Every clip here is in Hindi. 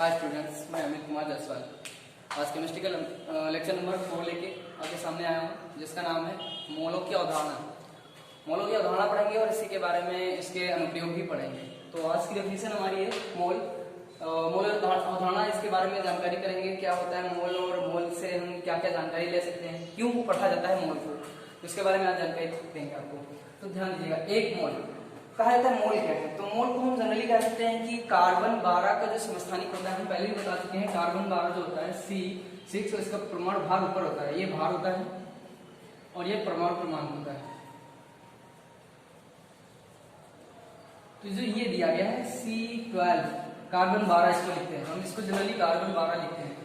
हाय स्टूडेंट्स, मैं अमित कुमार जायसवाल आज केमिस्ट्री का लेक्चर नंबर 4 लेके आपके सामने आया हूँ, जिसका नाम है मोलों की अवधारणा। मोलों की अवधारणा पढ़ेंगे और इसी के बारे में इसके अनुप्रयोग भी पढ़ेंगे। तो आज की डेफिनेशन हमारी है मोल। मोल अवधारणा, इसके बारे में जानकारी करेंगे, क्या होता है मोल और मोल से हम क्या क्या जानकारी ले सकते हैं, क्यों पढ़ा जाता है मोल को, इसके बारे में आज जानकारी देंगे आपको। तो ध्यान दीजिएगा, एक मोल कहा जाता है। मोल क्या है? तो मोल को हम जनरली कह सकते हैं कि कार्बन 12 का जो समस्थानिक होता है, हम पहले ही बता चुके हैं, कार्बन 12 जो होता है C6, और इसका परमाणु भार ऊपर होता है, ये भार होता है और ये परमाणु क्रमांक होता है। तो जो ये दिया गया है C12, कार्बन 12 इसको लिखते हैं, हम इसको जनरली कार्बन 12 लिखते हैं,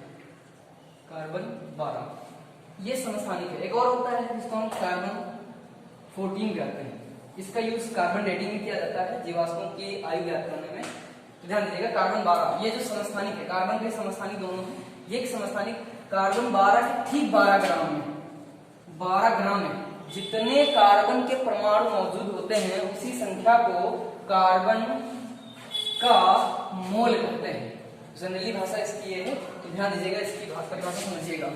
कार्बन 12 ये समस्थानिक है। एक और होता है जिसको हम कार्बन 14 कहते हैं, इसका यूज कार्बन डेटिंग में किया जाता है, जीवाश्मों की आयु ज्ञात करने में। तो ध्यान दीजिएगा, कार्बन 12 ये जो समस्थानिक है, कार्बन के समस्थानिक दोनों हैं, ये एक समस्थानिक कार्बन 12 के ठीक 12 ग्राम में, 12 ग्राम में जितने कार्बन के परमाणु मौजूद होते हैं उसी संख्या को कार्बन का मोल कहते हैं। जनरली भाषा इसकी ये है, तो ध्यान दीजिएगा, इसकी परिभाषा समझिएगा।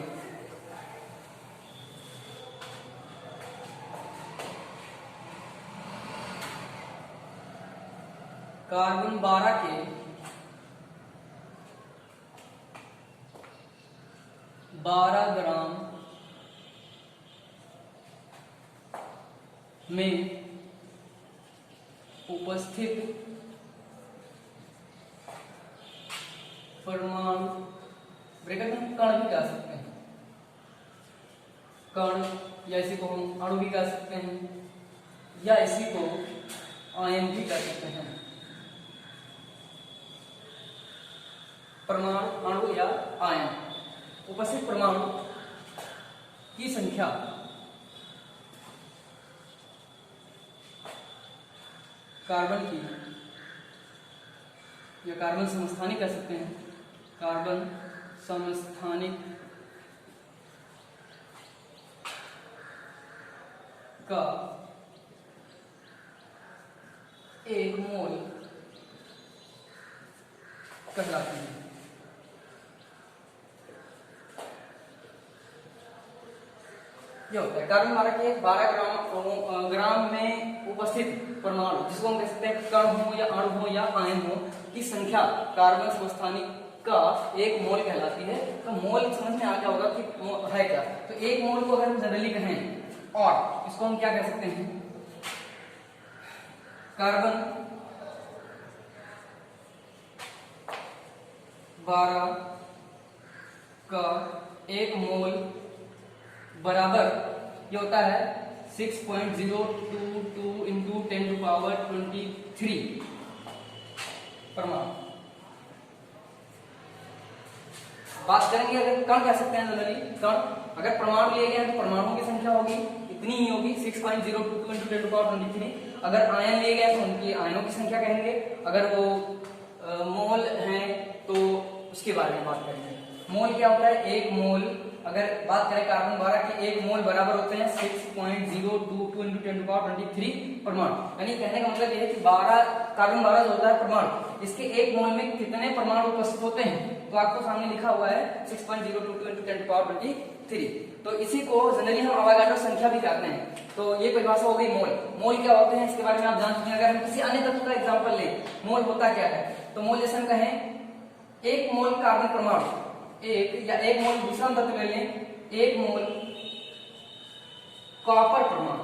कार्बन 12 के 12 ग्राम में उपस्थित परमाणु, ब्रैकेट में कण भी कह सकते हैं, कण, या इसी को हम अणु भी कह सकते हैं, या इसी को आयन भी कह सकते हैं। परमाणु, अणु या आयन, उपस्थित परमाणु की संख्या कार्बन की, या कार्बन समस्थानिक कह सकते हैं, कार्बन समस्थानिक का एक मोल कहलाती है। ये होता है कार्बन 12 के 12 ग्राम में उपस्थित परमाणु, जिसको हम कह सकते हैं कण हो या अणु हो या आयन हो, की संख्या कार्बन समस्थानिक का एक मोल कहलाती है। तो मोल समझ में आ गया होगा कि है क्या। तो एक मोल को अगर हम जनरली कहें, और इसको हम क्या कह सकते हैं, कार्बन 12 का एक मोल बराबर ये होता है 6.022 इंटू 10⁻23 परमाणु। बात करेंगे, अगर कण कह सकते हैं जनरली, कण अगर परमाणु लिए गए हैं तो परमाणुओं की संख्या होगी इतनी ही होगी, 6.022 इंटू 10⁻23। अगर आयन लिए गए तो उनकी आयनों की संख्या कहेंगे। अगर वो मोल हैं तो उसके बारे में बात करेंगे। मोल क्या होता है? एक मोल, अगर बात करें कार्बन 12 के एक मोल बराबर होते हैं 6.022 इंटू 10⁻23 परमाणु। यानी कहने का मतलब यह है कि 12 कार्बन 12 जो होता है परमाणु, इसके एक मोल में कितने परमाणु उपस्थित होते हैं, तो आपको सामने लिखा हुआ है 6.022 इंटू 10⁻23। तो इसी को जनरली हम अवागाड्रो संख्या भी कहते हैं। तो ये परिभाषा हो गई मोल। मोल क्या होते हैं इसके बारे में आप जान चुके हैं। अगर हम किसी अन्य तत्व का एग्जाम्पल लें, मोल होता क्या है, तो मोल जैसे हम कहें एक मोल कार्बन परमाणु, एक या एक मोल दूसरा तत्व ले लें, एक मोल कॉपर परमाणु,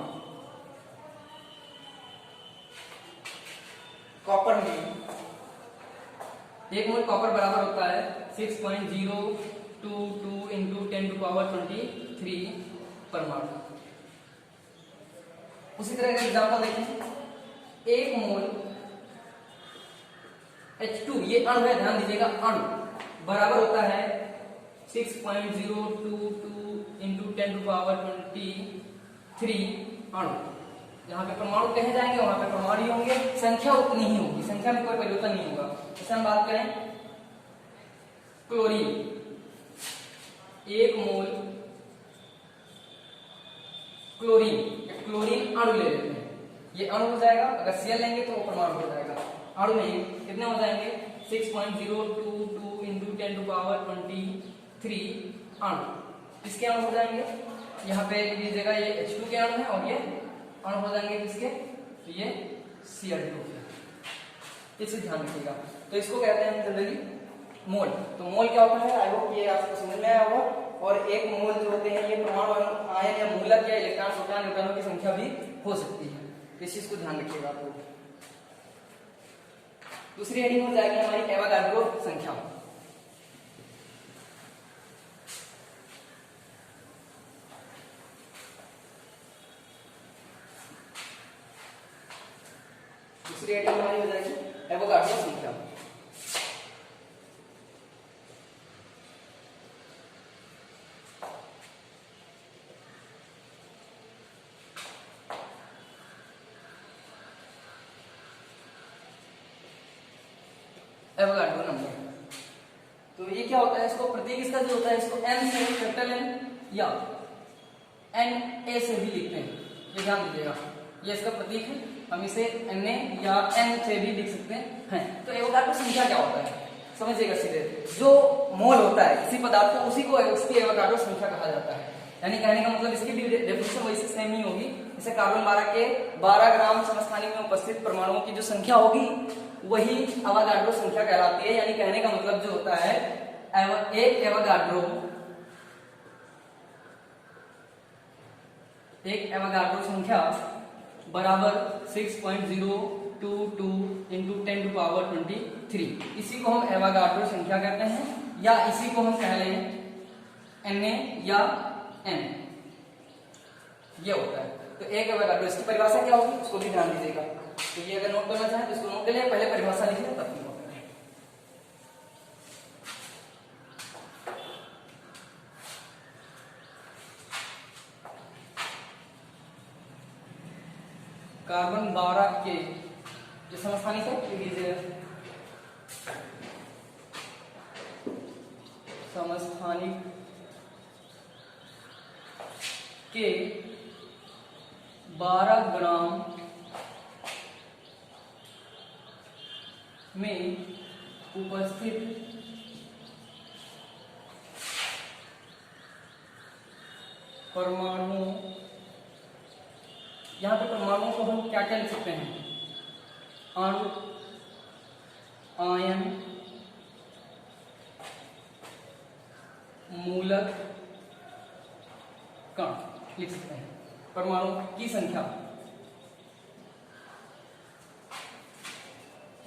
कॉपर में एक मोल कॉपर बराबर होता है 6.022 इंटू 10⁻23 परमाणु। उसी तरह का एग्जाम्पल देखें, एक मोल H2, ये अणु है, ध्यान दीजिएगा, अणु बराबर होता है 6.022 इंटू 10⁻23 अणु। जहां पे परमाणु कहे जाएंगे वहां पे परमाणु ही होंगे, संख्या उतनी ही होगी, संख्या में कोई परिवर्तन नहीं होगा। जैसे हम बात करें क्लोरीन, एक मोल क्लोरीन, क्लोरीन अणु ले लेते हैं, ये अणु हो जाएगा। अगर Cl लेंगे तो वो परमाणु हो जाएगा। अणु में कितने हो जाएंगे 6.022 into 10 to power 23 अणु। किसके अणु हो जाएंगे? यहाँ पे लीजिएगा ये H2 के अणु है और ये अणु हो जाएंगे किसके? तो ये Cl2 के। इसे ध्यान रखिएगा। तो इसको कहते हैं जनरली मोल। तो मोल क्या होता है? आई होप ये आपको समझ में आया होगा। और एक मोल जो होते हैं ये परमाणु आयन या मूलक या इलेक्ट्रॉन प्रोटॉन न्यूट्रॉनों की संख्या भी हो सकती है। इस चीज को ध्यान रखिएगा आप लोग। दूसरी हेडिंग हो जाएगी हमारी एवोगाड्रो संख्या। दूसरी हेडिंग हमारी हो जाएगी एवोगाड्रो संख्या। Avogadro number. तो ये क्या होता है? इसको प्रतीक इसका जो होता है इसको एन से कैपिटल एन या एन ए से भी लिखते हैं। ये ध्यान दीजिएगा, ये इसका प्रतीक है। हम इसे एन ए या एन से भी लिख सकते हैं। तो एवोगाड्रो संख्या क्या होता है समझिएगा सीधे। जो मोल होता है किसी पदार्थ को उसी को उसकी एवोगाड्रो संख्या कहा जाता है। यानी कहने का मतलब इसकी भी डेफिनेशन वैसे सेम ही होगी। जैसे कार्बन 12 के 12 ग्राम समस्थानिक में उपस्थित परमाणुओं की जो संख्या होगी वही एवोगाड्रो संख्या कहलाती है। यानी कहने का मतलब जो होता है एक एवोगाड्रो संख्या बराबर 6.022 into 10 to power 23। इसी को हम एवोगाड्रो संख्या कहते हैं या इसी को हम कह लें Na या N। ये होता है। तो एक एवोगाड्रो इसकी परिभाषा क्या होगी उसको भी ध्यान दीजिएगा। तो ये अगर नोट करना चाहें तो इसको नोट कर लिया, पहले परिभाषा लिखिए तब नोट करें। कार्बन 12 के जो समस्थानिक है लीजिए समस्थानिक के 12 ग्राम में उपस्थित परमाणुओं, यहाँ पे परमाणुओं को हम क्या क्या लिख सकते हैं? अणु, आयन, मूलक, कण लिख सकते हैं। परमाणु की संख्या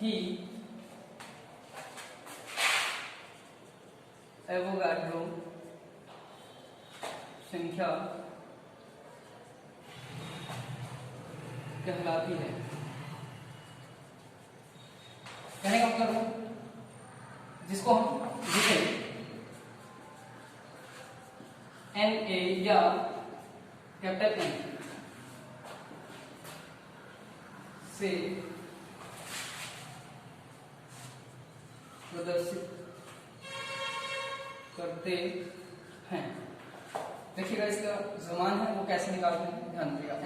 ही एवोगाड्रो संख्या कहलाती है। कहने का मतलब जिसको हम लिखें Na या कैपिटल N से प्रदर्शित करते हैं। देखिएगा इसका जो मान है वो कैसे निकालते हैं ध्यान दीजिएगा।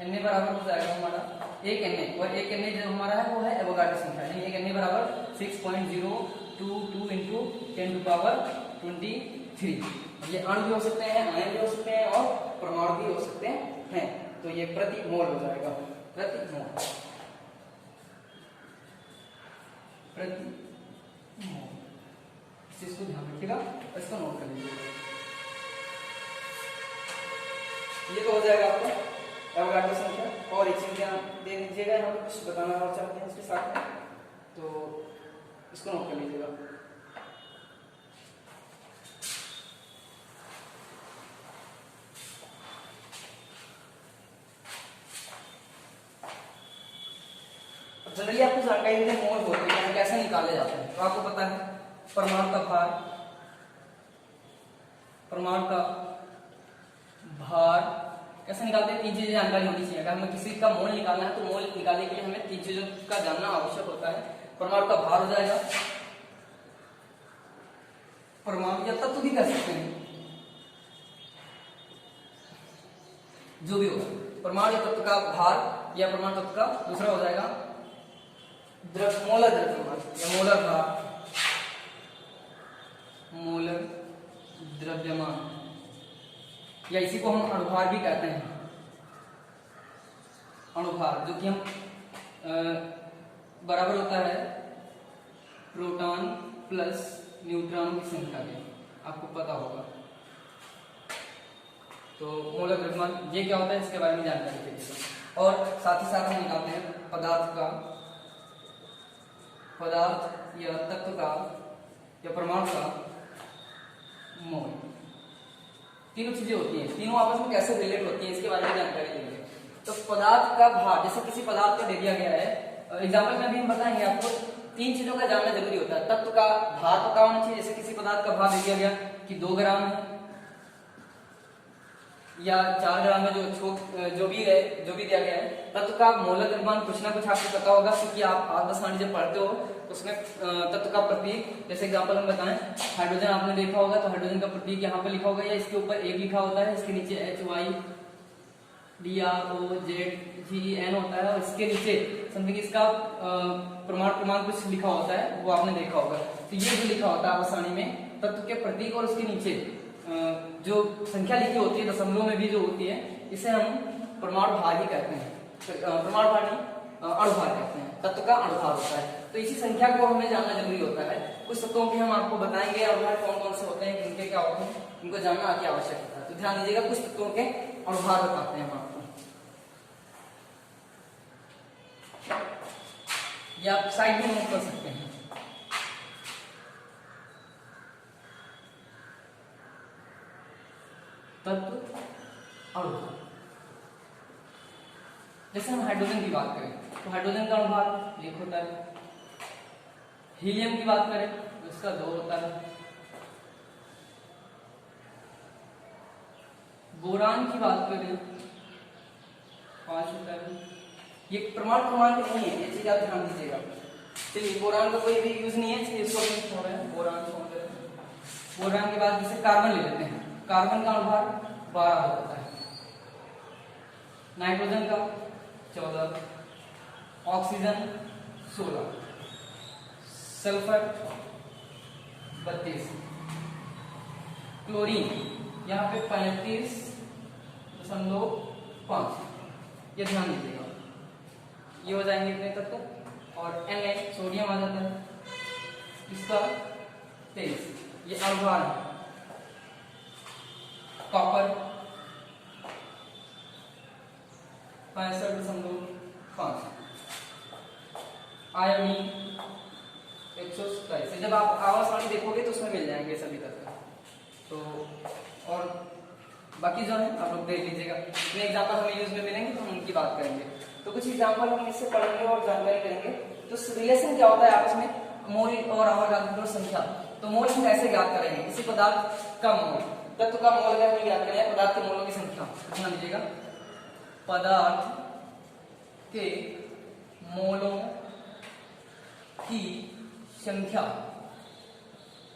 Na बराबर हो जाएगा हमारा एक Na, और एक Na जो हमारा है वो है एवोगाड्रो संख्या। यानी एक Na बराबर 6.022 into 10 to power 23। ये अणु भी हो सकते हैं, आयन भी हो सकते हैं और परमाणु भी हो सकते हैं। तो ये प्रति मोल हो जाएगा, प्रति मोल, प्रति मोल। इस चीज को ध्यान रखिएगा, इसको नोट कर लीजिएगा। ये तो हो जाएगा आपका एवोगाड्रो संख्या। और एक चीज ध्यान दे दीजिएगा, यहाँ पे कुछ बताना और चाहते हैं इसके साथ में, तो इसको नोट कर लीजिएगा। जनरली आपको जानकारी है मोल होते हैं कैसे निकाले जाते हैं। तो आपको पता है परमाणु का भार, परमाणु का भार कैसे निकालते हैं? 3 चीजें जानकारी होनी चाहिए। अगर हमें किसी का मोल निकालना है तो मोल निकालने के लिए हमें 3 चीजों का जानना आवश्यक होता है। परमाणु का भार हो जाएगा, परमाणु या तत्व भी कह सकते हैं, जो भी होगा परमाणु तत्व का भार या परमाणु तत्व का दूसरा हो जाएगा मोलर द्रव्यमान या मोलर भार, मोलर द्रव्यमान, या इसी को हम अणुभार भी कहते हैं। अणुभार जो कि हम बराबर होता है प्रोटॉन प्लस न्यूट्रॉन की संख्या के, आपको पता होगा। तो मोलर द्रव्यमान ये क्या होता है इसके बारे में जानकारी चाहिए। और साथ ही साथ हम निकालते हैं पदार्थ या तत्व का या परमाणु का मोल। तीनों चीजें होती हैं, तीनों आपस में कैसे रिलेट होती हैं इसके बारे में जानकारी लेंगे। तो पदार्थ का भार, जैसे किसी पदार्थ का दे दिया गया है, एग्जाम्पल में भी हम बताएंगे आपको, तीन चीजों का जानना जरूरी होता है। तत्व का भार पता होना चाहिए, जैसे किसी पदार्थ का भार दे दिया गया कि 2 ग्राम है या 4 ग्राम है, जो भी दिया गया है। तत्व का मोलर द्रव्यमान कुछ ना कुछ आपको पता होगा, क्योंकि आप आदर्श वाणी जब पढ़ते हो तो उसमें तत्व का प्रतीक, जैसे एग्जांपल हम बताएं, हाइड्रोजन आपने देखा होगा तो हाइड्रोजन का प्रतीक यहाँ पर लिखा होगा या इसके ऊपर एक लिखा होता है, इसके नीचे HYDROZGN होता है और इसके नीचे समथिंग इसका प्रमाण कुछ लिखा होता है, वो आपने देखा होगा। तो ये जो लिखा होता है आदर्श वाणी में तत्व के प्रतीक और उसके नीचे जो संख्या लिखी होती है दशमलव में भी जो होती है, इसे हम परमाणु भार ही कहते हैं। परमाणु भार नहीं, अणुभार कहते हैं। तत्व का अणुभार होता है। तो इसी संख्या को हमें जानना जरूरी होता है। कुछ तत्वों के हम आपको बताएंगे अणुभार कौन कौन से होते हैं, किनके क्या होते हैं, इनको जानना अति आवश्यक होता है। तो ध्यान दीजिएगा, कुछ तत्वों के अणुभार बताते हैं हम आपको, या आप साइड में नोट कर सकते हैं। तत्व अणुभार, जैसे हम हाइड्रोजन की बात करें तो हाइड्रोजन का अणुभार 1 होता है। हीलियम की बात करें तो इसका 2 होता है। बोरान की बात करें 5 होता है। ये प्रमाण नहीं है, ये चीज आप ध्यान दीजिएगा। चलिए, बोरान का कोई भी यूज नहीं है, इसलिए इसको हम छोड़ रहे हैं, बोरान छोड़ रहे हैं। बोरान के बाद जैसे कार्बन ले लेते हैं, कार्बन का अणुभार 12 होता है। नाइट्रोजन का 14, ऑक्सीजन 16, सल्फर 32, क्लोरीन यहाँ पे 35.5। ये ध्यान दीजिएगा, ये हो जाएंगे इतने तत्व। और Na सोडियम आ जाता है, इसका 23, ये अणुभार है। Copper 65.5, iodine 127। जब आप आवाज वाणी देखोगे तो उसमें मिल जाएंगे सभी तत्व। तो और बाकी जो है आप लोग देख लीजिएगा, इतने एग्जाम्पल हमें यूज में मिलेंगे तो हम उनकी बात करेंगे। तो कुछ एग्जाम्पल हम इससे पढ़ेंगे और जानकारी करेंगे। तो रिलेशन क्या होता है आपस में, मोल और अवोगाड्रो संख्या। तो मोल हम कैसे ज्ञात करेंगे, किसी पदार्थ का मोल, तत्व का मोल अगर हमें ज्ञात करें, पदार्थ के मोलों की संख्या, ध्यान दीजिएगा, पदार्थ के मोलों की संख्या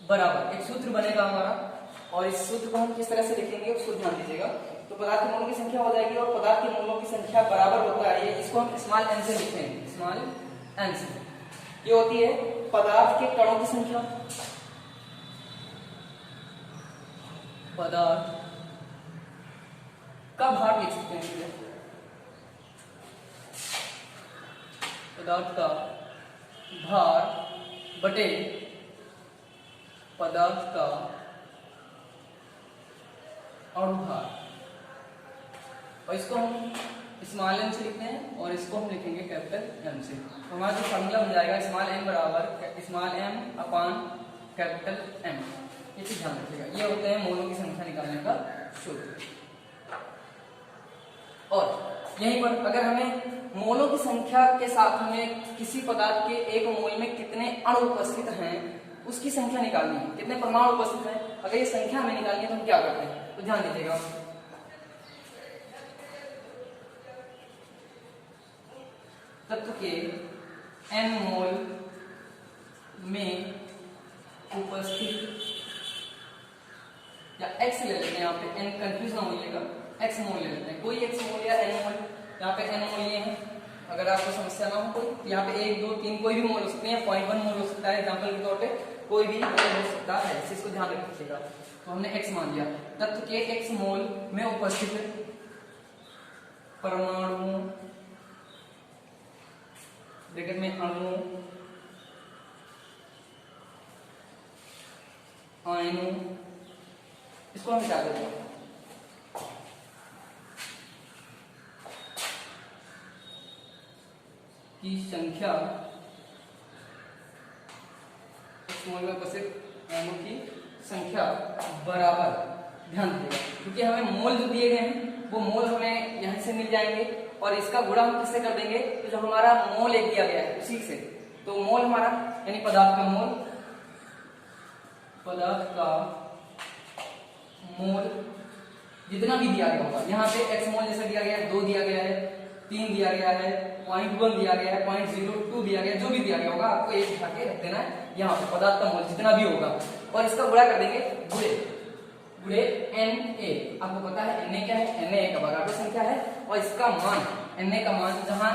बराबर, एक सूत्र बनेगा हमारा, और इस सूत्र को हम किस तरह से लिखेंगे उसको ध्यान दीजिएगा। तो पदार्थ के मोलों की संख्या हो जाएगी और पदार्थ के मोलों की संख्या बराबर होता है, ये इसको हम स्मॉल n से लिखते हैं, स्मॉल n से। ये होती है पदार्थ के कणों की संख्या, पदार्थ का भार लिख सकते हैं, पदार्थ का भार बटे पदार्थ का अणुभार, और इसको हम स्मॉल n से लिखते हैं और इसको हम लिखेंगे कैपिटल M से। तो हमारा जो फॉर्मूला बन जाएगा स्मॉल n बराबर स्मॉल m अपान कैपिटल M। ये चीज ध्यान रखिएगा, ये होते हैं मोलों की संख्या निकालने का सूत्र। और यहीं पर अगर हमें मोलों की संख्या के साथ हमें किसी पदार्थ के एक मोल में कितने अणु उपस्थित हैं उसकी संख्या निकालनी है, कितने परमाणु उपस्थित हैं, अगर ये संख्या हमें निकालनी है तो हम क्या करते हैं, तो ध्यान दीजिएगा। तत्व के n मोल में उपस्थित, या x ले लेते हैं, यहाँ पे n कंफ्यूज ना होइएगा, x मोल ले लेते हैं, कोई x मोल या n मोल, यहाँ पे n मोल ये है, अगर आपको समस्या ना हो कोई, तो यहाँ पे 1 2 3 कोई भी मोल हो सकते हैं, 0.1 मोल हो सकता है एग्जाम्पल के तौर पे, कोई भी मोल हो सकता है, इसको ध्यान रखिएगा। तो हमने x मान लिया, तत्व के x मोल में उपस्थित परमाणु ब्रैकेट में अणु आयनों, इसको हम क्या देते हैं की संख्या, इस मोल में उपस्थित अणु की संख्या बराबर, ध्यान दीजिएगा क्योंकि हमें मोल जो दिए गए हैं वो मोल हमें यहां से मिल जाएंगे और इसका गुणा हम किससे कर देंगे, तो जो हमारा मोल एक दिया गया है उसी से, तो मोल हमारा यानी पदार्थ का मोल, पदार्थ का मोल जितना भी दिया गया होगा, यहाँ पे x मोल जैसा दिया गया है 2 दिया गया है, 3 दिया गया है, 0.1 दिया गया है, 0.02 दिया गया है, जो भी दिया गया होगा आपको एक उठा के रख देना है यहाँ पे पदार्थ का मोल जितना भी होगा और इसका गुणा कर देंगे गुणे Na। आपको पता है Na क्या है, Na एक अवगाड्रो संख्या है और इसका मान Na का मान जहां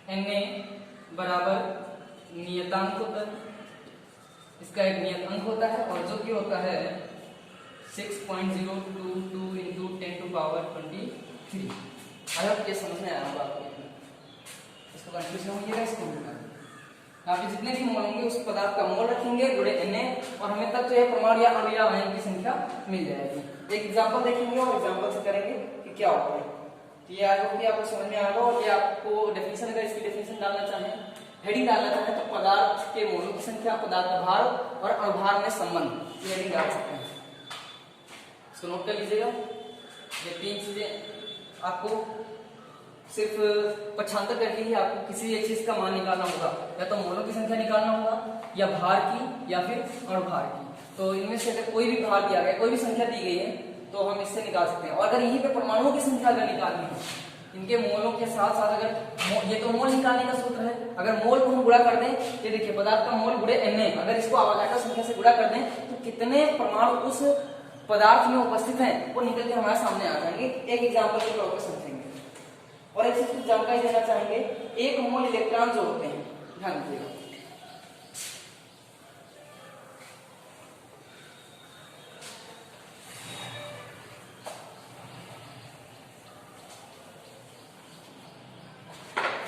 Na बराबर नियतांक होता है, इसका एक नियतांक होता है और जो कि होता है 6.022 into 10⁻23। आई होप ये समझ में आया होगा आपको, इसको कंफ्यूजन होइएगा इसको बोलना। यहाँ पे जितने भी मोल होंगे उस पदार्थ का मोल रखेंगे गुणे Na और हमें तत्व या परमाणु या अणु या आयन की संख्या मिल जाएगी। एक एग्जांपल देखेंगे और एग्जांपल से करेंगे कि क्या होता है। तो ये आई होप कि आपको समझ में आएगा और ये आपको डेफिनेशन, अगर इसकी डेफिनेशन डालना चाहें, हेडिंग डालना चाहें तो पदार्थ के मोलों की संख्या, पदार्थ का भार और अणुभार में संबंध, ये हेडिंग डाल सकते हैं। इसको नोट कर लीजिएगा, ये 3 चीजें आपको सिर्फ पक्षांतर करके ही आपको किसी एक चीज का मान निकालना होगा, या तो मोलों की संख्या निकालना होगा या भार की या फिर अणुभार की। तो इनमें से अगर कोई भी भार दिया गया, कोई भी संख्या दी गई है तो हम इससे निकाल सकते हैं। और अगर यहीं पे परमाणुओं की संख्या अगर निकालनी है, इनके मोलों के साथ साथ, अगर ये तो मोल निकालने का सूत्र है, अगर मोल को हम गुणा कर दें, ये देखिए पदार्थ का मोल गुणे Na, अगर इसको अवगाड्रो संख्या से गुणा कर दें तो कितने परमाणु उस पदार्थ में उपस्थित हैं वो निकल के हमारे सामने आ जाएंगे। एक एग्जाम्पल के तौर पर समझेंगे और एक चीज की जानकारी देना चाहेंगे, 1 मोल इलेक्ट्रॉन जो होते हैं, ध्यान दीजिएगा,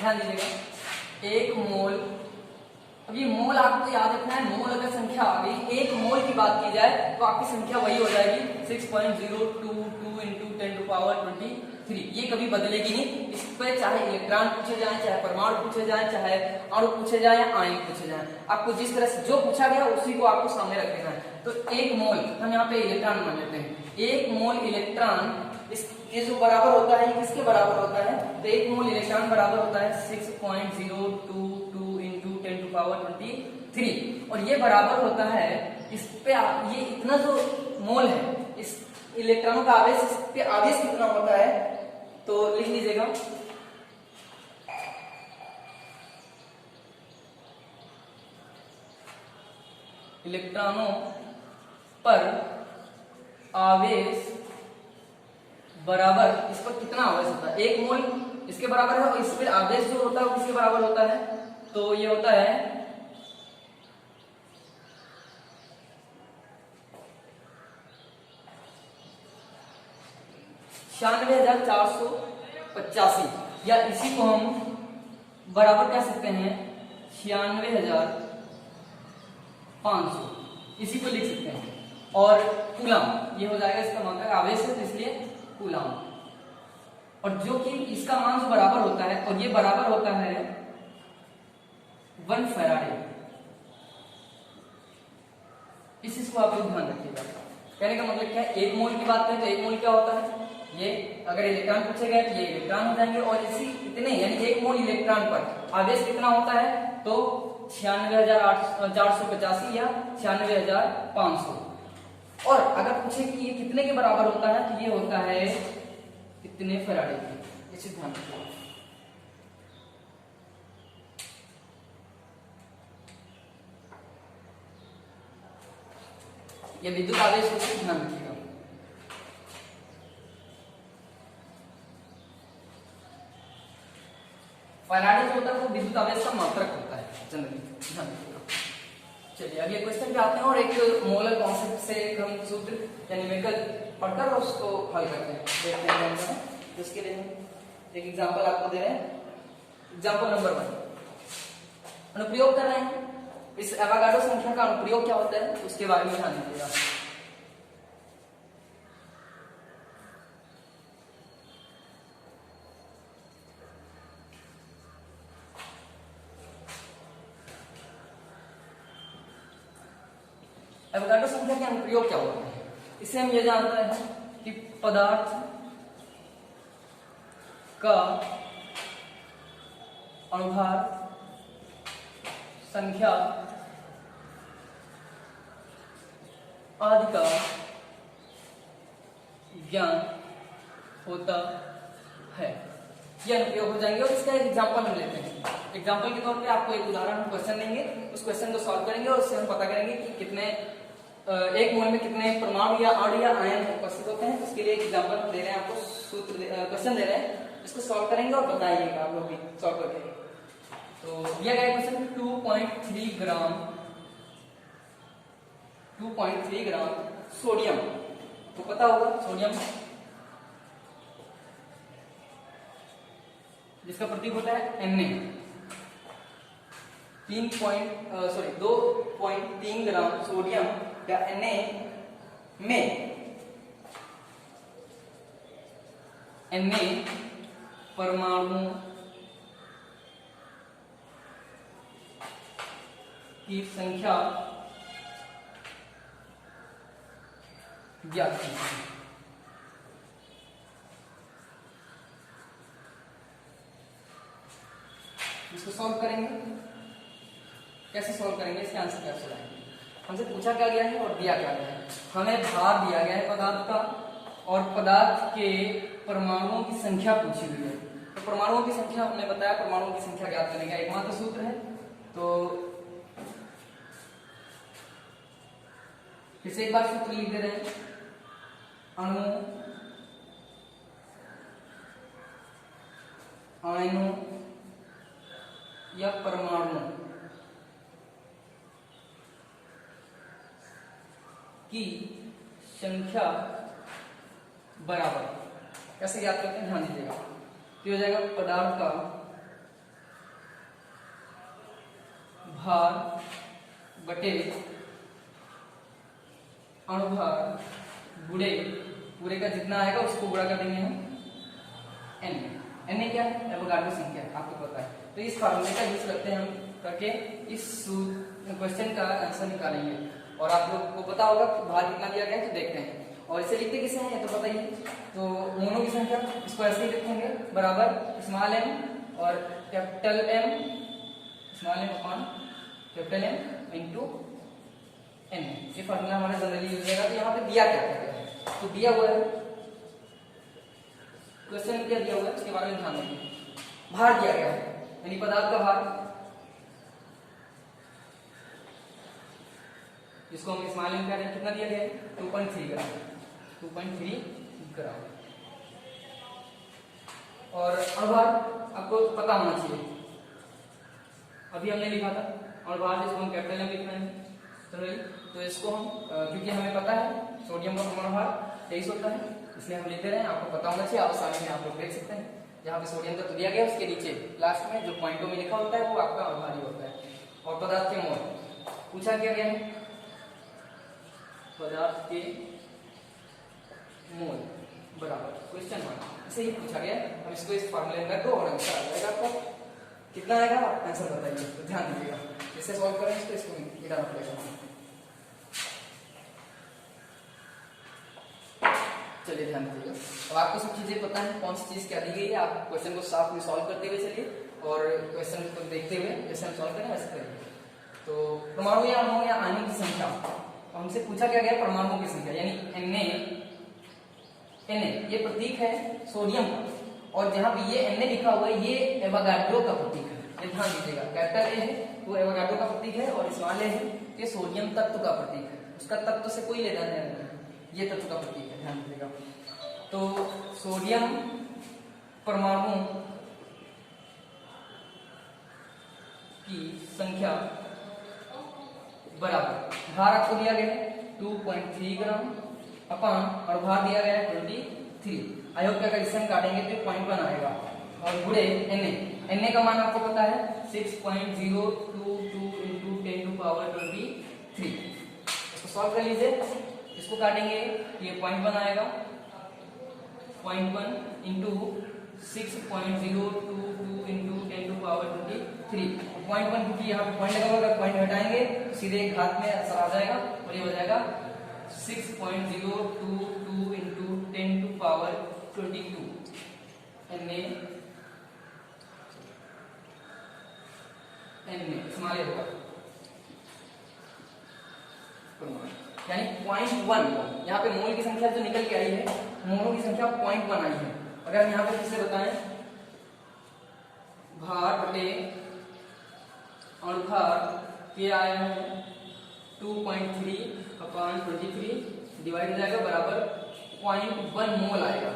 ध्यान दीजिएगा 1 मोल, अब ये मोल आपको याद रखना है, मोल अगर संख्या आ गई, 1 मोल की बात की जाए तो आपकी संख्या वही हो जाएगी 6.022 into 10⁻23। ये कभी बदलेगी नहीं, इस पे चाहे इलेक्ट्रॉन पूछे जाए, चाहे परमाणु पूछे जाए, चाहे अणु पूछे जाए या आयन पूछे जाए, आपको जिस तरह से जो पूछा गया उसी को आपको सामने रख देना है। तो 1 मोल हम यहाँ पे इलेक्ट्रॉन मान लेते हैं, 1 मोल इलेक्ट्रॉन, ये जो बराबर होता है ये किसके बराबर होता है, तो 1 मोल इलेक्ट्रॉन बराबर होता है 6.022 into 10⁻23 और ये बराबर होता है इस पे, ये इतना जो मोल है, इस इलेक्ट्रॉनों का आवेश, इस पे आवेश कितना होता है, तो लिख लीजिएगा इलेक्ट्रॉनों पर आवेश बराबर, इस पर कितना आवेश होता है, 1 मोल इसके बराबर है और इस पर आवेश जो होता है वो किसके बराबर होता है, तो ये होता है 96,485, या इसी को हम बराबर कह सकते हैं 96,500, इसी को लिख सकते हैं। और कूलम ये हो जाएगा, इसका मात्रक आवेश है तो इसलिए कूलम, और जो कि इसका मान जो बराबर होता है, और ये बराबर होता है 1 फैराडे। इस चीज को आप लोग ध्यान रखिएगा। कहने का मतलब क्या है, 1 मोल की बात करें तो 1 मोल क्या होता है, ये अगर इलेक्ट्रॉन पूछे गए तो ये इलेक्ट्रॉन हो जाएंगे, और इसी इतने यानी 1 मोल इलेक्ट्रॉन पर आवेश कितना होता है, तो 96,485 या 96,500। और अगर पूछे कि ये कितने के बराबर होता है, तो ये होता है कितने फैराडे की, इसे ध्यान रखिएगा। ये विद्युत आवेश होता है, ध्यान रखिएगा। पैराडी जो होता है वो विद्युत आवेश का मात्रक होता है जनरली, ध्यान रखिएगा। चलिए अगले क्वेश्चन पे आते हैं और एक मोलर कॉन्सेप्ट से एक हम सूत्र या न्यूमेरिकल पढ़कर उसको हल करते हैं, देखते हैं क्या है। तो इसके लिए एक एग्जांपल आपको दे रहे हैं। एग्जांपल नंबर 1 अनुप्रयोग कर रहे हैं। इस एवोगाड्रो संख्या का अनुप्रयोग क्या होता है उसके बारे में ध्यान दीजिएगा। एवोगाड्रो संख्या के अनुप्रयोग क्या होता है, इससे हम ये जानते हैं कि पदार्थ का अनुभार संख्या आदि का ज्ञान होता है। ये अनुप्रयोग हो जाएंगे और इसका एक एग्जांपल हम लेते हैं। एग्जांपल के तौर पे आपको एक उदाहरण क्वेश्चन देंगे, उस क्वेश्चन को सॉल्व करेंगे और उससे हम पता करेंगे कि कितने एक मोल में कितने परमाणु या अणु या आयन उपस्थित होते हैं। इसके लिए एक एग्जांपल दे रहे हैं आपको, सूत्र क्वेश्चन दे रहे हैं, इसको सॉल्व करेंगे और बताइएगा आप लोग भी सॉल्व करके। तो दिया गया क्वेश्चन 2.3 ग्राम सोडियम, तो पता होगा सोडियम जिसका प्रतीक होता है Na, 2.3 ग्राम सोडियम या Na में Na परमाणु की संख्या ज्ञात कीजिए। इसको सॉल्व करेंगे, कैसे सॉल्व करेंगे, इसके आंसर कैसे लाएंगे। हमसे पूछा क्या गया है और दिया क्या गया है। हमें भार दिया गया है पदार्थ का और पदार्थ के परमाणुओं की संख्या पूछी हुई है। तो परमाणुओं की संख्या हमने बताया, परमाणुओं की संख्या ज्ञात करने का एकमात्र सूत्र है। तो फिर से एक बार सूत्र लिख दे रहे हैं। अणु आयनों या परमाणु की संख्या बराबर, कैसे याद करते हैं ध्यान दीजिएगा। तो हो जाएगा पदार्थ का भार बटे अणुभार गुणे पूरे का जितना आएगा उसको गुणा कर देंगे हम n क्या है, एवोगाड्रो संख्या आपको पता है। तो इस फार्मूले का यूज करते हैं हम करके इस क्वेश्चन का आंसर निकालेंगे। और आप लोग को पता होगा कि भार कितना दिया गया है, तो देखते हैं। और इसे लिखते किसे हैं ये तो पता ही है। तो मोनों की संख्या इसको ऐसे ही लिखेंगे, बराबर स्मॉल m और capital M, small m upon capital M into n। ये फार्मूला हमारा जनरली यूज होगा। तो यहाँ पे दिया क्या है, तो दिया हुआ है क्वेश्चन में क्या दिया हुआ है उसके बारे में ध्यान देंगे। भार दिया गया है यानी पदार्थ का भार, जिसको हम स्मॉल m कह रहे हैं, कितना दिया गया है 2.3 ग्राम, 2.3 ग्राम। और अणुभार आपको पता होना चाहिए, अभी हमने लिखा था अणुभार जिसको हम कैपिटल M लिख रहे हैं। तो इसको हम क्योंकि हमें पता है सोडियम का परमाणु भार 23 होता है, इसलिए हम लेते रहे हैं। आपको पता होना चाहिए, आप सामने में आप लोग देख सकते हैं जहाँ पे सोडियम का तो दिया गया, उसके नीचे लास्ट में जो पॉइंटों में लिखा होता है वो आपका अणुभार ही होता है। और पदार्थ के मोल पूछा क्या गया है, पदार्थ के मोल बराबर क्वेश्चन मार्क, इसे ही पूछा गया। हम इसको इस फार्मूले में रखो और आंसर आ जाएगा आपको। कितना आएगा आंसर बताइए, तो ध्यान दीजिएगा। इसे सॉल्व करें इसको मिटाना पड़ेगा। चलिए ध्यान दीजिएगा। अब आपको सब चीजें पता है कौन सी चीज क्या दी गई है। आप क्वेश्चन को साथ में सॉल्व करते हुए चलिए और क्वेश्चन को देखते हुए जैसे हम सॉल्व करें वैसे करेंगे। तो परमाणु या अणुओं या आयनों की संख्या, हमसे पूछा क्या गया परमाणुओं की संख्या, यानी Na ये प्रतीक है सोडियम का, और जहां पे ये Na लिखा हुआ है ये एवोगाड्रो का प्रतीक है। ये ध्यान दीजिएगा, कैपिटल A है वो एवोगाड्रो का प्रतीक है और स्मॉल a है ये सोडियम तत्व का प्रतीक है। उसका तत्व से कोई लेना देना नहीं, ये तत्व का प्रतीक है, ध्यान दीजिएगा। तो सोडियम परमाणु की संख्या बराबर, भार आपको दिया गया है 2.3 ग्राम अपान और भार दिया गया है 23। आई होप कि अगर इससे हम काटेंगे तो 0.1 आएगा और गुणे Na का मान आपको पता है 6.022 इंटू 10 टू पावर 23। इसको सॉल्व कर लीजिए, इसको काटेंगे ये 0.1 आएगा, 0.1 इंटू 6.022 इंटू 10 टू पावर 23। 0.1 क्योंकि यहाँ पे पॉइंट लगा होगा, पॉइंट हटाएंगे तो सीधे एक घात में आंसर आ जाएगा और ये हो जाएगा 6.022 इंटू 10 टू पावर 22 Na होगा, यानी 0.1। यहाँ पे मोल की संख्या जो निकल के आई है, मोलों की संख्या 0.1 आई है। अगर हम यहाँ पे किससे बताएं, भार बटे अनुभार के आया है 2.3 अपान 23 डिवाइड हो जाएगा बराबर 0.1 मोल आएगा।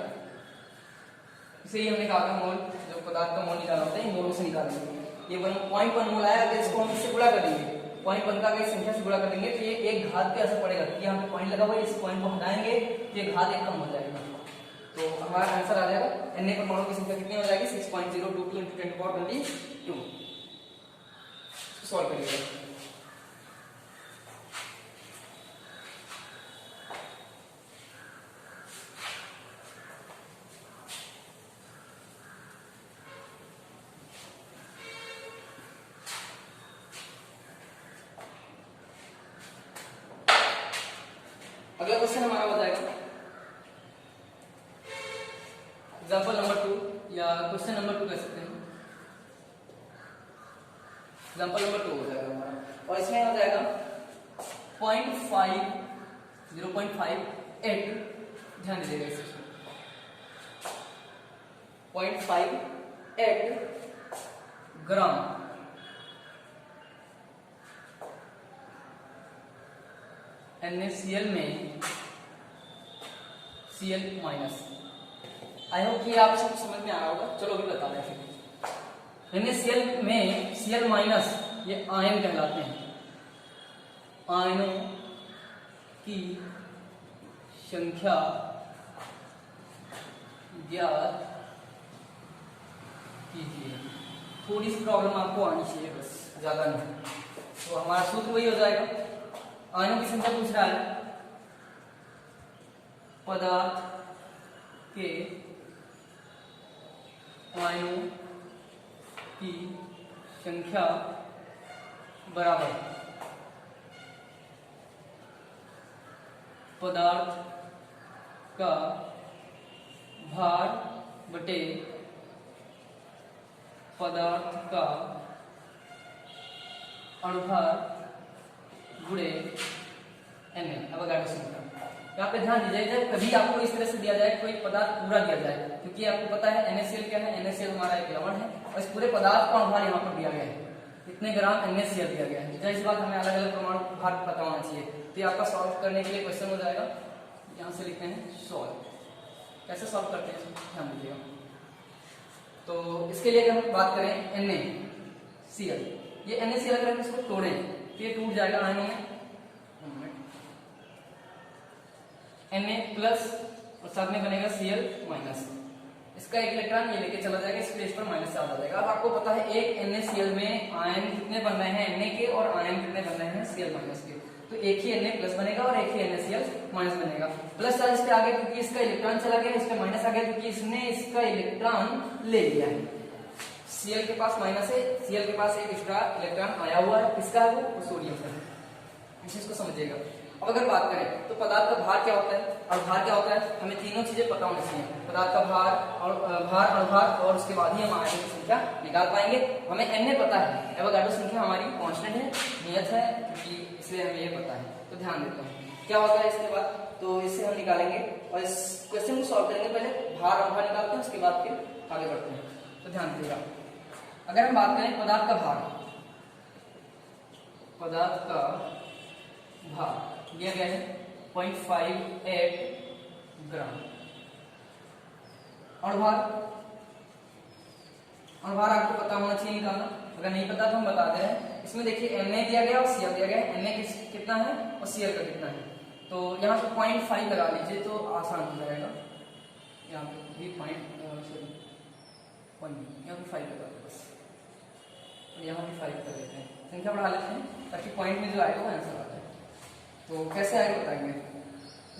इसे ही हमने कहा था मोल, जो पदार्थ का मोल निकाला होता है मोलों से निकालेंगे। ये 1.1 मोल आया, अगर इसको हम इससे गुणा कर देंगे 0.1 का अगर संख्या से गुणा कर देंगे तो ये एक घात पे असर पड़ेगा, क्योंकि यहाँ पे पॉइंट लगा हुआ है, इस पॉइंट को हटाएंगे तो ये घात एक कम हो जाएगा। तो हमारा आंसर आ जाएगा Na परमाणु की संख्या कितनी हो जाएगी 6.022 इंटू 10 टू पावर 22। सॉल्व करिएगा। अगला क्वेश्चन हमारा हो जाएगा एग्जाम्पल नंबर 2 या क्वेश्चन नंबर 2 कह सकते हैं। एग्जाम्पल नंबर 2 हो जाएगा हमारा, और इसमें हो जाएगा 0.58। ध्यान दीजिएगा इस 0.58 ग्राम NaCl में Cl माइनस। आई होप कि आप सब समझ में आ रहा होगा। चलो अभी बता रहे हैं। NaCl में Cl माइनस ये आयन कहलाते हैं। आयनों की संख्या ज्ञात कीजिए। थोड़ी सी प्रॉब्लम आपको आनी चाहिए, बस ज्यादा नहीं। तो हमारा सूत्र वही हो जाएगा, आयनों की संख्या पूछ रहा है, पदार्थ के आयनों की संख्या बराबर पदार्थ का भार बटे पदार्थ का अनुभार गुणे Na। अब अगर यहाँ पे ध्यान दीजिए, जब कभी आपको इस तरह से दिया जाए कोई पदार्थ पूरा दिया जाए, क्योंकि आपको पता है NaCl क्या है, NaCl हमारा एक लवण है और इस पूरे पदार्थ का अनुभार यहाँ पर दिया गया है, इतने ग्राम NaCl दिया गया है। इस बात हमें अलग अलग परमाणु भार पता होना चाहिए। तो ये आपका सॉल्व करने के लिए क्वेश्चन हो जाएगा, यहाँ से लिखते हैं सॉल्व। कैसे सॉल्व करते हैं ध्यान दीजिएगा। तो इसके लिए अगर हम बात करें NaCl, ये NaCl अगर हम इसको तोड़ें तो ये टूट जाएगा आयनों में, Na प्लस और साथ में बनेगा Cl माइनस। इसका एक इलेक्ट्रॉन ये लेके चला जाएगा, इस प्लेस पर माइनस से आ जाएगा। अब आपको पता है एक NaCl में आयन कितने बन रहे हैं Na के, और आयन कितने बन रहे हैं Cl माइनस के। तो एक ही Na प्लस बनेगा और एक ही NaCl माइनस बनेगा। प्लस चार्ज पे आगे क्योंकि इसका इलेक्ट्रॉन चला गया, इस पे माइनस आ गया क्योंकि इसने इसका इलेक्ट्रॉन ले लिया है। Cl के पास माइनस है, Cl के पास एक एक्स्ट्रा इलेक्ट्रॉन आया हुआ है, किसका है वो सोडियम का है। इस चीज को समझिएगा। अब अगर बात करें तो पदार्थ का भार क्या होता है और भार क्या होता है, हमें तीनों चीजें पता होनी चाहिए। पदार्थ का भार और भार अनुभार, और उसके बाद ही हम आयनों की संख्या निकाल पाएंगे। हमें Na पता है, एवोगाड्रो संख्या हमारी कांस्टेंट है, नियत है, क्योंकि इसलिए हमें ये पता है। तो ध्यान देते हैं क्या होता है इसके बाद, तो इससे हम निकालेंगे और इस क्वेश्चन को सॉल्व करेंगे। पहले भार अनुभार निकालते हैं, उसके बाद फिर आगे बढ़ते हैं। तो ध्यान दीजिएगा, अगर हम बात करें पदार्थ का भार, पदार्थ का भार दिया गया है 0.58 ग्राम, और भार अनुभार आपको पता होना चाहिए निकालना, अगर नहीं पता तो हम बता दे रहे हैं। इसमें देखिए Na दिया गया और Cl दिया गया है, Na कितना है और Cl का कितना है, तो यहाँ पे 0.5 लगा लीजिए तो आसान हो जाएगा। यहाँ पे भी यहाँ पे 5 लगा दो बस, और यहाँ भी 5 कर देते हैं, संख्या बढ़ा लेते हैं ताकि पॉइंट में जो आएगा वो आंसर आ जाए। तो कैसे आएगा बताएंगे।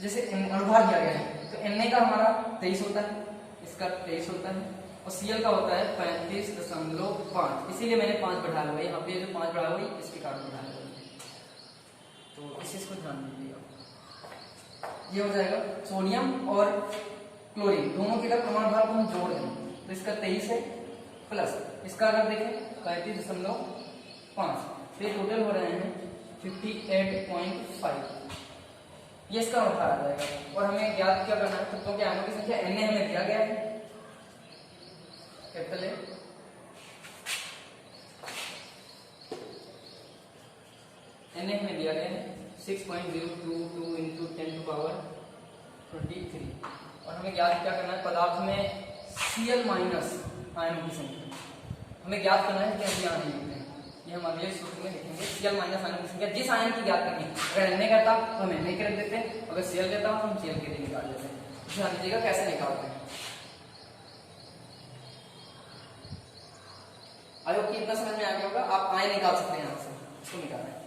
जैसे अनुभाग दिया गया है तो Na का हमारा 23 होता है, इसका 23 होता है और Cl का होता है 35.5, इसीलिए मैंने 5 बढ़ाया हुआ है यहाँ पे, जो 5 बढ़ाया हुआ है इसके कारण बढ़ाया हुआ है, तो इस चीज को ध्यान दीजिएगा। ये हो जाएगा सोडियम और क्लोरीन दोनों के अगर प्रमाण भार को हम जोड़ दें तो इसका 23 है प्लस इसका अगर देखें 35.5, तो ये टोटल हो रहे हैं 58.5, ये इसका अनुभार आ जाएगा। और हमें ज्ञात क्या करना है, तत्वों के आयनों की संख्या Na हमें दिया गया है कैपिटल A, Na हमें दिया गया है 6.022 into 10 to power 23, और हमें ज्ञात क्या करना है पदार्थ में Cl माइनस आयनों की संख्या हमें ज्ञात करना है, क्या यहाँ नहीं लिखते हैं, ये हम अगले सूत्र में लिखेंगे। Cl माइनस आयनों की संख्या जिस आयन की ज्ञात करनी है, अगर Na कहता तो हम Na के रख देते हैं, अगर Cl कहता तो हम Cl के लिए निकाल देते हैं। ध्यान दीजिएगा कैसे निकालते हैं। आई होप कि इतना समझ में आ गया होगा। आप आयन निकाल सकते हैं यहाँ से, इसको निकालें।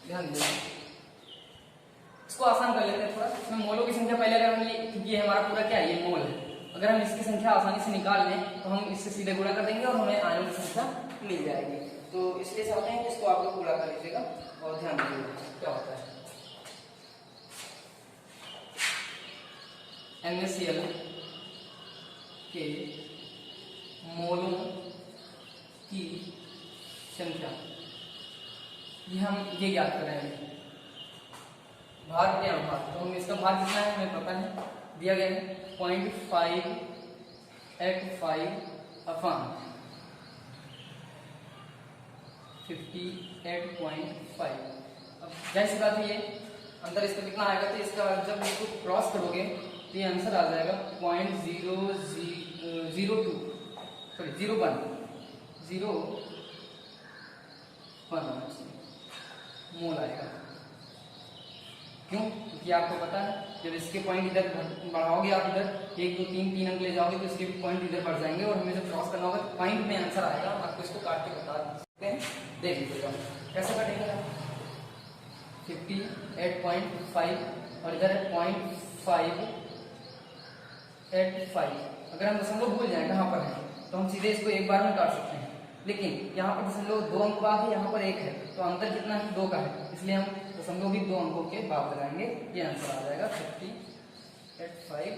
ध्यान दीजिए, इसको आसान कर लेते हैं थोड़ा। इसमें मोलों की संख्या पहले अगर हम क्योंकि ये हमारा पूरा क्या है, ये मोल है, अगर हम इसकी संख्या आसानी से निकाल लें तो हम इससे सीधे गुणा कर देंगे और हमें आयनों की संख्या मिल जाएगी। तो इसलिए चाहते हैं कि इसको आप लोग गुणा कर लीजिएगा और ध्यान दीजिएगा क्या होता है। NaCl के मोलों की संख्या ये ज्ञात कर रहे हैं। भार क्या है भार, तो हम इसका भार कितना है हमें पता है, दिया गया है 0.585 अपान 58.5। अब जैसी बात है ये अंदर इसका कितना आएगा, तो इसका जब इसको क्रॉस करोगे तो ये आंसर आ जाएगा 0.001 मोल आएगा। क्यों? क्योंकि आपको पता है जब इसके पॉइंट इधर बढ़ाओगे आप इधर 1 2 3 अंक ले जाओगे तो इसके पॉइंट इधर बढ़ जाएंगे और हमें जब क्रॉस करना होगा तो पॉइंट में आंसर आएगा। आपको इसको काट के बता सकते हैं, देख लीजिएगा कैसे कटेंगे। 58.5 और इधर है 0.585। अगर हम दशमलव भूल जाए कहाँ पर है तो हम सीधे इसको एक बार में काट सकते हैं, लेकिन यहाँ पर दशमलव 2 अंक बाद है, यहाँ पर 1 है, तो अंतर कितना है 2 का है, इसलिए हम दशमलव भी 2 अंकों के बाद लगाएंगे। ये आंसर आ जाएगा 58.5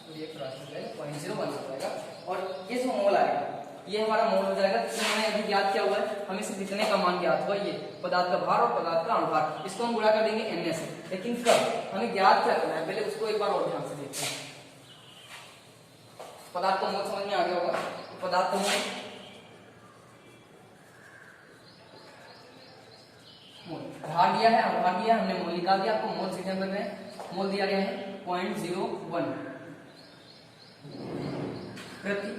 और ये क्रॉस हो जाएगा 0.01 हो जाएगा। और ये जो मोल आएगा ये हमारा मोल हो जाएगा। तो हमने अभी ज्ञात किया हुआ है, हमें सिर्फ इतने का मान ज्ञात हुआ, ये पदार्थ का भार और पदार्थ का अनुभार, इसको हम गुणा कर देंगे Na से। लेकिन कब हमें ज्ञात क्या करना है, पहले उसको एक बार और ध्यान से देखते हैं। पदार्थ का मोल समझ में आ गया होगा, पदार्थ का मोल भार दिया है, अनुभार दिया है, हमने मोल निकाल दिया। आपको मोल सीधे कर रहे हैं, मोल दिया गया है 0.01 प्रति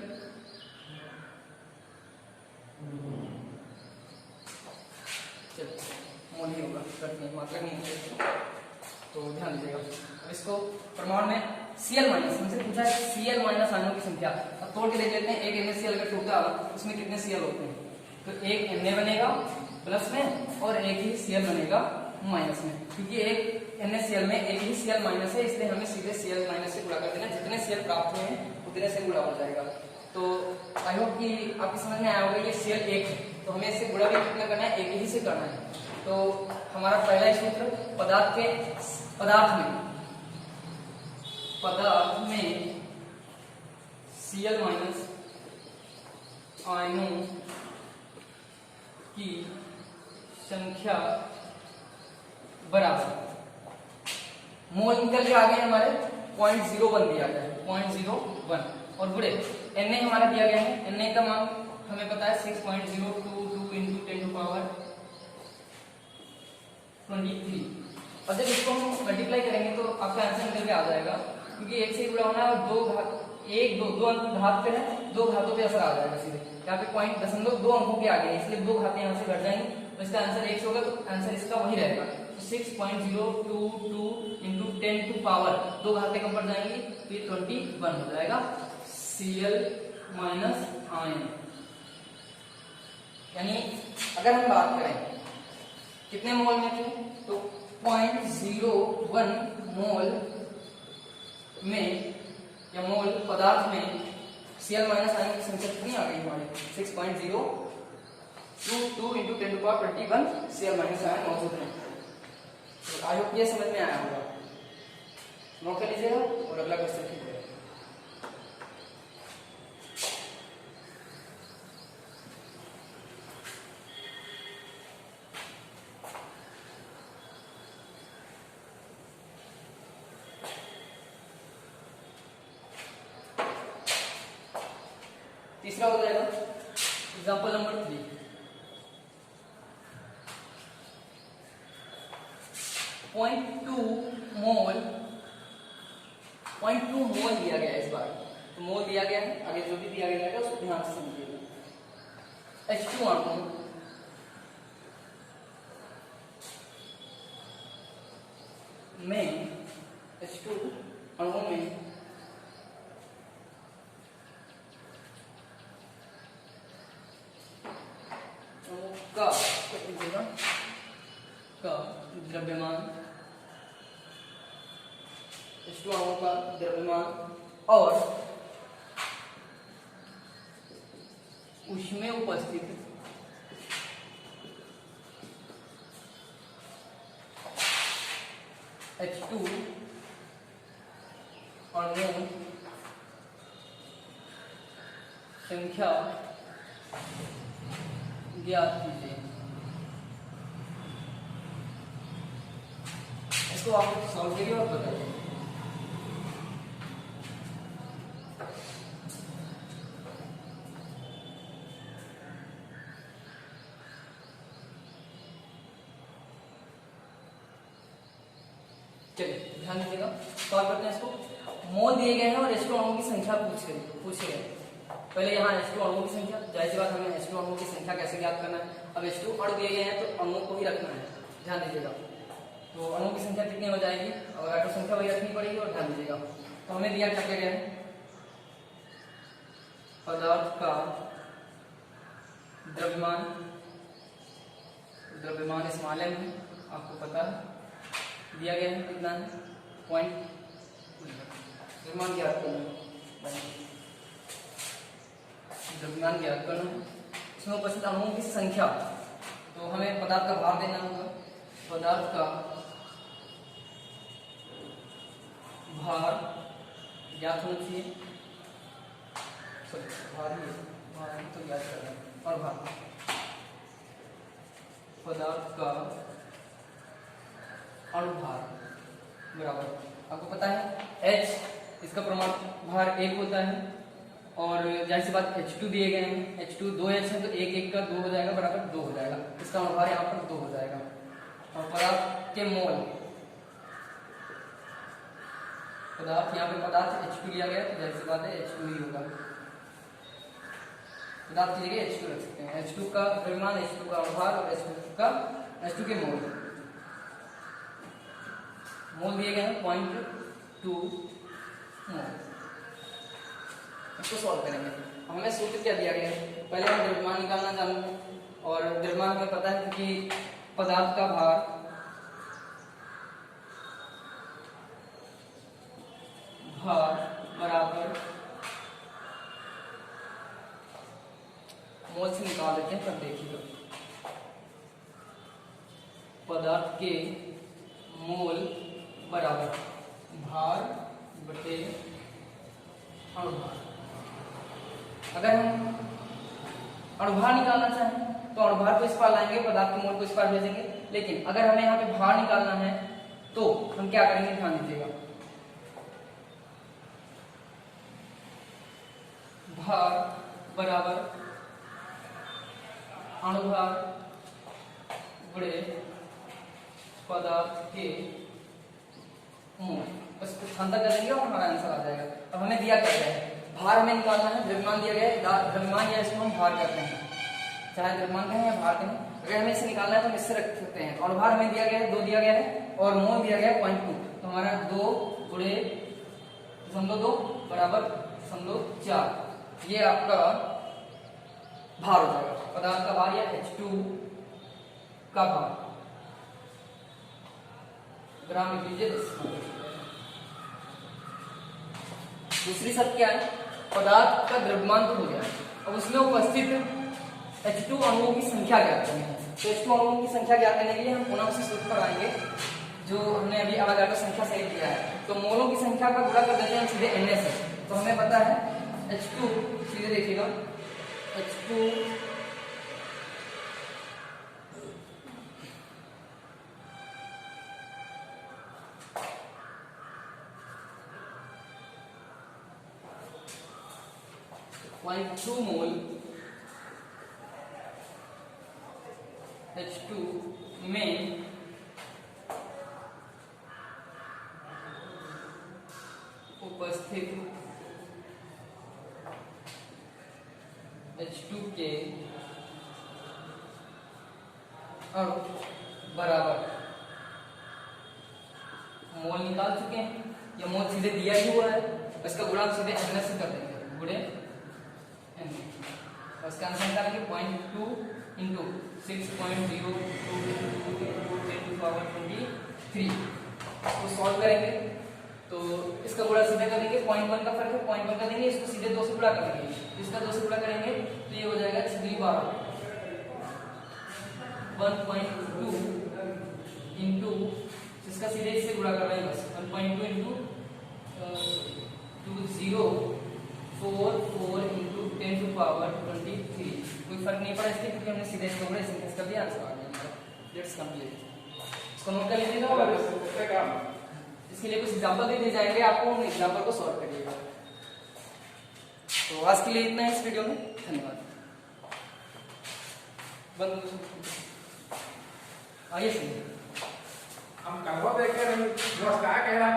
मोल ही होगा, प्रति मतलब नहीं है। तो ध्यान दीजिएगा। अब इसको प्रमाण में Cl माइनस हमसे पूछा है Cl माइनस आयनों की संख्या, अब तोड़ के देख लेते हैं। एक NaCl अगर टूटा उसमें कितने Cl होते हैं, तो एक Na बनेगा प्लस में और एक ही Cl बनेगा माइनस में, क्योंकि एक NaCl में एक ही Cl माइनस है, इसलिए हमें सीधे Cl माइनस से गुणा कर देना। जितने Cl प्राप्त हुए हैं उतने से गुणा हो जाएगा। तो आई होप कि आपकी समझ में आया होगा। ये Cl 1 है तो हमें इससे गुणा भी कितना करना है, एक ही से करना है। तो हमारा पहला सूत्र पदार्थ में Cl माइनस आयनों की संख्या बराबर मोल निकल के आ गए हमारे 0.01 दिया गया है 0.01 और बुरे Na हमारा दिया गया है। Na का मान हमें पता है 6.022 into 10 to power 23। और जब इसको हम मल्टीप्लाई करेंगे तो आपका आंसर निकल के आ जाएगा, क्योंकि एक से गुणा होना है और दो अंक घात पे है, दो घातों पे असर आ जाएगा सीधे। यहाँ पे पॉइंट दशमलव दो अंकों के आगे है, इसलिए दो घातें यहाँ से घट जाएंगी, तो इसका आंसर 1 होगा, तो आंसर इसका वही रहेगा। तो 6.022 इंटू 10 टू पावर, दो घातें कम पड़ जाएंगी, तो ये 21 हो जाएगा Cl माइनस आयन। यानी अगर हम बात करें कितने मोल में थे, तो 0.01 मोल में या मोल पदार्थ में Cl माइनस आयन की संख्या कितनी आ गई हमारी? 6.022 into 10 to power 21 Cl minus ion मौजूद है। तो आई होप ये समझ में आया होगा। नोट कर लीजिएगा और अगला क्वेश्चन कीजिएगा। तीसरा हो जाएगा एग्जांपल नंबर 3। पॉइंट टू मोल दिया गया है इस बार, तो मोल दिया गया है, आगे जो भी दिया गया है उसको ध्यान से समझिएगा। H2 अणु में का द्रव्यमान, H2 अणुओं का द्रव्यमान और उसमें उपस्थित H2 अणुओं संख्या ज्ञात कीजिए। इसको आप सॉल्व करिए और बताइए। चलिए ध्यान दीजिएगा, सॉल्व करते हैं इसको। मोल दिए गए हैं और H2 अणुओं की संख्या पूछे गए। पहले यहाँ H2 अणुओं की संख्या, जाहिर सी बात हमें H2 अणुओं की संख्या कैसे ज्ञात करना है। अब H2 अणु दिए गए हैं तो अणुओं को ही रखना है, ध्यान दीजिएगा। तो अणुओं की संख्या कितनी हो जाएगी, और एटम संख्या वही रखनी पड़ेगी, और ध्यान दीजिएगा। तो हमें दिया क्या गया है, पदार्थ का द्रव्यमान स्मॉल m है, आपको पता है दिया गया है कितना है, पॉइंट। द्रव्यमान ज्ञात करना है, द्रव्यमान ज्ञात करना है, इसमें उपस्थित अणुओं की संख्या। तो हमें पदार्थ का भार देना होगा, पदार्थ का भार ज्ञात होना चाहिए, भार तो ज्ञात करना है, और भार पदार्थ का अणुभार बराबर, आपको पता है H, इसका प्रमाण भार 1 होता है, और जाहिर सी बात H2 दिए गए हैं, H2 2H है तो 1 1 का 2 हो जाएगा, बराबर 2 हो जाएगा, इसका अणुभार यहाँ पर 2 हो जाएगा। और पदार्थ के मोल, पदार्थ यहाँ पे पदार्थ H2 लिया गया, तो जाहिर सी बात है H2 ही होगा, पदार्थ की जगह H2 रख सकते हैं। H2 का द्रव्यमान, H2 का अणुभार और H2 के मोल दिए गए हैं 0.2 मोल। इसको सॉल्व करेंगे। हमें सूत्र क्या दिया गया है, पहले हम द्रव्यमान निकालना जानते हैं, और द्रव्यमान हमें पता है कि पदार्थ का भार बराबर मोल से निकाल देते हैं, तब देखिएगा पदार्थ के मोल बराबर भार बटे अणुभार। अगर हम अणुभार निकालना चाहें तो अणुभार को इस पार लाएंगे, पदार्थ के मोल को इस पार भेजेंगे, लेकिन अगर हमें यहाँ पे भार निकालना है तो हम क्या करेंगे, ध्यान दीजिएगा। भार बराबर अणुभार गुणे पदार्थ के मोल, बस कुछ अंतर कर देंगे और हमारा आंसर आ जाएगा। अब हमें दिया क्या है, भार हमें निकालना है, द्रव्यमान दिया गया है, द्रव्यमान या इसको हम भार कहते हैं, चाहे द्रव्यमान कहें या भार कहें। अगर हमें इसे निकालना है तो हम इससे रख सकते हैं। और भार हमें दिया गया है 2 दिया गया है और मोल दिया गया है 0.2, तो हमारा 2 गुणे 2 बराबर 4, ये आपका भार हो जाएगा, पदार्थ का भार या H2 का भार, ग्राम लिख लीजिए 10। दूसरी शर्त क्या है, पदार्थ का द्रव्यमान तो हो गया, अब उसमें उपस्थित H2 अणुओं की संख्या ज्ञात करनी है। तो H2 अणुओं की संख्या ज्ञात करने के लिए हम पुनः उसी सूत्र पर आएंगे जो हमने अभी अवोगाड्रो संख्या से किया है। तो मोलों की संख्या का गुणा कर देते हैं हम सीधे Na से। तो हमें पता है H2, सीधे देखिएगा H2 0.2 मोल H2 में उपस्थित H2 के अणु बराबर, मोल निकाल चुके हैं, ये मोल सीधे दिया ही हुआ है, इसका गुणा सीधे N से कर देंगे, गुणे N, इसका आंसर निकालेंगे 0.2 इंटू 6.022 10⁻23, इसको सॉल्व करेंगे तो इसका गुणा सीधे करेंगे, 0.1 का फर्क है, 0.1 का देंगे, इसको सीधे 2 से गुणा करेंगे, इसका 2 से गुणा करेंगे तो ये हो जाएगा 1.2 इंटू, इसका सीधे इससे गुणा कर रहे हैं बस, 1.2 इंटू 2044 इंटू 10⁻23, कोई फर्क नहीं पड़ा इसलिए क्योंकि हमने सीधे इसको गुणा इससे कर दिया, आंसर आ गया हमारा। लेट्स कंप्लीट, इसको नोट कर लीजिएगा और इसके लिए कुछ एग्जांपल दे दिए जाएंगे, आपको उन एग्जांपल को सॉल्व करिएगा। तो आज के लिए इतना है इस वीडियो में, धन्यवाद। आइए हम करवा देखे नमस्कार कह रहा